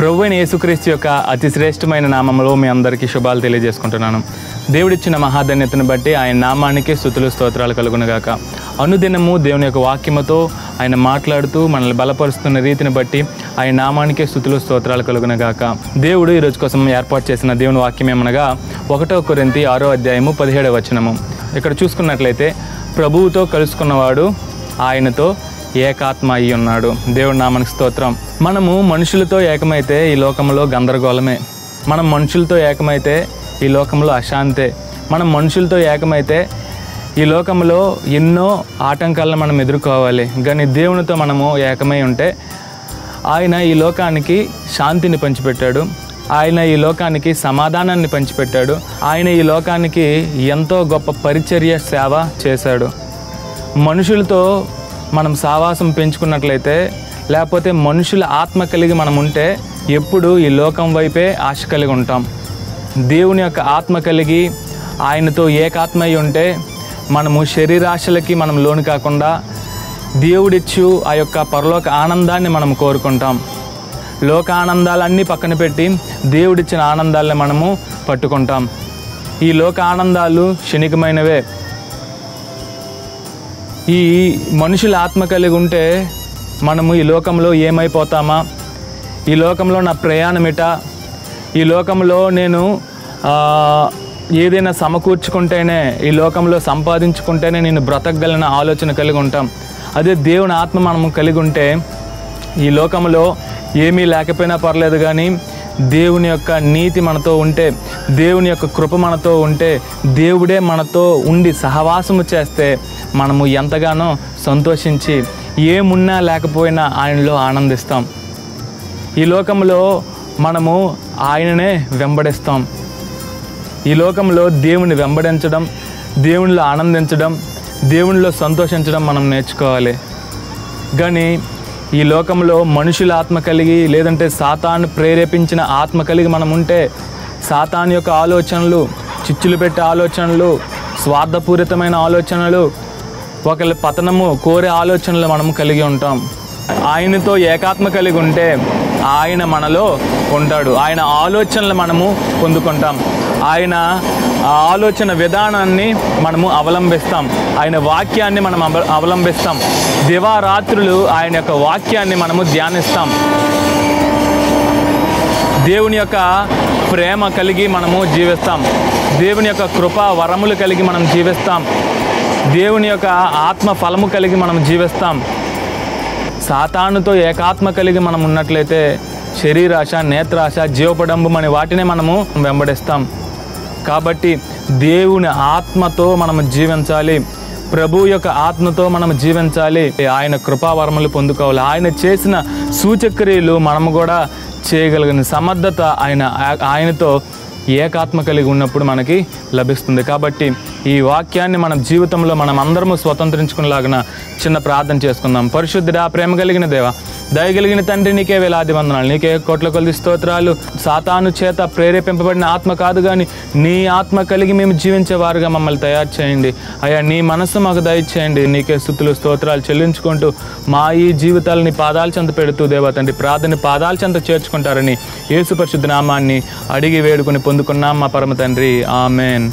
ప్రభువైన యేసుక్రీస్తు యొక్క అతి శ్రేష్టమైన నామములో మీ అందరికీ శుభాలు తెలియజేసుకుంటున్నాను. దేవుడిచ్చిన మహాధన్యతను బట్టి ఆయన నామానికి స్తుతులు స్తోత్రాలు కలుగునుగాక. అనుదినము దేవుని యొక్క వాక్యముతో ఆయన మాట్లాడుతూ మనల్ని బలపరుస్తున్న రీతిని బట్టి ఆయన నామానికే స్తుతులు స్తోత్రాలు కలుగునుగాక. దేవుడు ఈరోజు కోసం ఏర్పాటు చేసిన దేవుని వాక్యం ఏమనగా 1 కొరింథీ 6వ అధ్యాయము 17వ వచనము. ఇక్కడ చూసుకున్నట్లయితే ప్రభువుతో కలుసుకున్నవాడు ఆయనతో ఏకాత్మ అయి ఉన్నాడు. దేవుడి నామానికి స్తోత్రం. మనము మనుషులతో ఏకమైతే ఈ లోకంలో గందరగోళమే. మనం మనుషులతో ఏకమైతే ఈ లోకంలో అశాంతే. మనం మనుషులతో ఏకమైతే ఈ లోకంలో ఎన్నో ఆటంకాలను మనం ఎదుర్కోవాలి. కానీ దేవునితో మనము ఏకమై ఉంటే ఆయన ఈ లోకానికి శాంతిని పంచిపెట్టాడు. ఆయన ఈ లోకానికి సమాధానాన్ని పంచిపెట్టాడు. ఆయన ఈ లోకానికి ఎంతో గొప్ప పరిచర్య సేవ చేశాడు. మనుషులతో మనం సావాసం పెంచుకున్నట్లయితే, లేకపోతే మనుషుల ఆత్మ కలిగి మనం ఉంటే ఎప్పుడు ఈ లోకం వైపే ఆశ కలిగి ఉంటాం. దేవుని యొక్క ఆత్మ కలిగి ఆయనతో ఏకాత్మయ్యి ఉంటే మనము శరీరాశలకి మనం లోను కాకుండా దేవుడిచ్చు ఆ యొక్క పరలోక ఆనందాన్ని మనం కోరుకుంటాం. లోక ఆనందాలన్నీ పక్కన పెట్టి దేవుడిచ్చిన ఆనందాలను మనము పట్టుకుంటాం. ఈ లోక ఆనందాలు క్షణికమైనవే. ఈ మనుషుల ఆత్మ కలిగి ఉంటే మనము ఈ లోకంలో ఏమైపోతామా, ఈ లోకంలో నా ప్రయాణమిటా, ఈ లోకంలో నేను ఏదైనా సమకూర్చుకుంటేనే, ఈ లోకంలో సంపాదించుకుంటేనే నేను బ్రతకగలన ఆలోచన కలిగి ఉంటాం. అదే దేవుని ఆత్మ మనము కలిగి ఉంటే ఈ లోకంలో ఏమీ లేకపోయినా పర్లేదు, కానీ దేవుని యొక్క నీతి మనతో ఉంటే, దేవుని యొక్క కృప మనతో ఉంటే, దేవుడే మనతో ఉండి సహవాసము చేస్తే మనము ఎంతగానో సంతోషించి ఏమున్నా లేకపోయినా ఆయనలో ఆనందిస్తాం. ఈ లోకంలో మనము ఆయననే వెంబడిస్తాం. ఈ లోకంలో దేవుని వెంబడించడం, దేవునిలో ఆనందించడం, దేవునిలో సంతోషించడం మనం నేర్చుకోవాలి. కానీ ఈ లోకంలో మనుషుల ఆత్మ కలిగి, లేదంటే సాతాను ప్రేరేపించిన ఆత్మ కలిగి మనం ఉంటే సాతాను యొక్క ఆలోచనలు, చిచ్చులు పెట్టే ఆలోచనలు, స్వార్థపూరితమైన ఆలోచనలు, ఒకళ్ళ పతనము కోరే ఆలోచనలు మనం కలిగి ఉంటాం. ఆయనతో ఏకాత్మ కలిగి ఉంటే ఆయన మనలో ఉంటాడు. ఆయన ఆలోచనలు మనము పొందుకుంటాం. ఆయన ఆలోచన విధానాన్ని మనము అవలంబిస్తాం. ఆయన వాక్యాన్ని మనం అవలంబిస్తాం. దివారాత్రులు ఆయన యొక్క వాక్యాన్ని మనము ధ్యానిస్తాం. దేవుని యొక్క ప్రేమ కలిగి మనము జీవిస్తాం. దేవుని యొక్క కృపా వరములు కలిగి మనం జీవిస్తాం. దేవుని యొక్క ఆత్మ ఫలము కలిగి మనం జీవిస్తాం. సాతానుతో ఏకాత్మ కలిగి మనం ఉన్నట్లయితే శరీరాశ, నేత్రాశ, జీవపడంబం అనే వాటిని మనము వెంబడిస్తాం. కాబట్టి దేవుని ఆత్మతో మనము జీవించాలి. ప్రభు యొక్క ఆత్మతో మనం జీవించాలి. ఆయన కృపావరములు పొందుకోవాలి. ఆయన చేసిన సూచక్రియలు మనము కూడా చేయగలిగిన సమర్థత ఆయనతో ఏకాత్మ కలిగి ఉన్నప్పుడు మనకి లభిస్తుంది. కాబట్టి ఈ వాక్యాన్ని మన జీవితంలో మనం అందరము స్వతంత్రించుకునేలాగిన చిన్న ప్రార్థన చేసుకుందాం. పరిశుద్ధుడా, ప్రేమ కలిగిన దేవ, దయగలిగిన తండ్రి, నీకే వేలాది వందనాలు, నీకే కోట్ల కొలది స్తోత్రాలు. సాతాను చేత ప్రేరేపింపబడిన ఆత్మ కాదు, కానీ నీ ఆత్మ కలిగి మేము జీవించేవారుగా మమ్మల్ని తయారు చేయండి అయ్యా. నీ మనస్సు మాకు దయచేయండి. నీకే స్తుతులు స్తోత్రాలు చెల్లించుకుంటూ మా ఈ జీవితాలని పాదాల చెంత పెడుతూ దేవా తండ్రి, ప్రార్థన పాదాల చెంత చేర్చుకుంటారని యేసు పరిశుద్ధ నామాన్ని అడిగి వేడుకొని పొందుకున్నాం మా పరమ తండ్రి. ఆమెన్.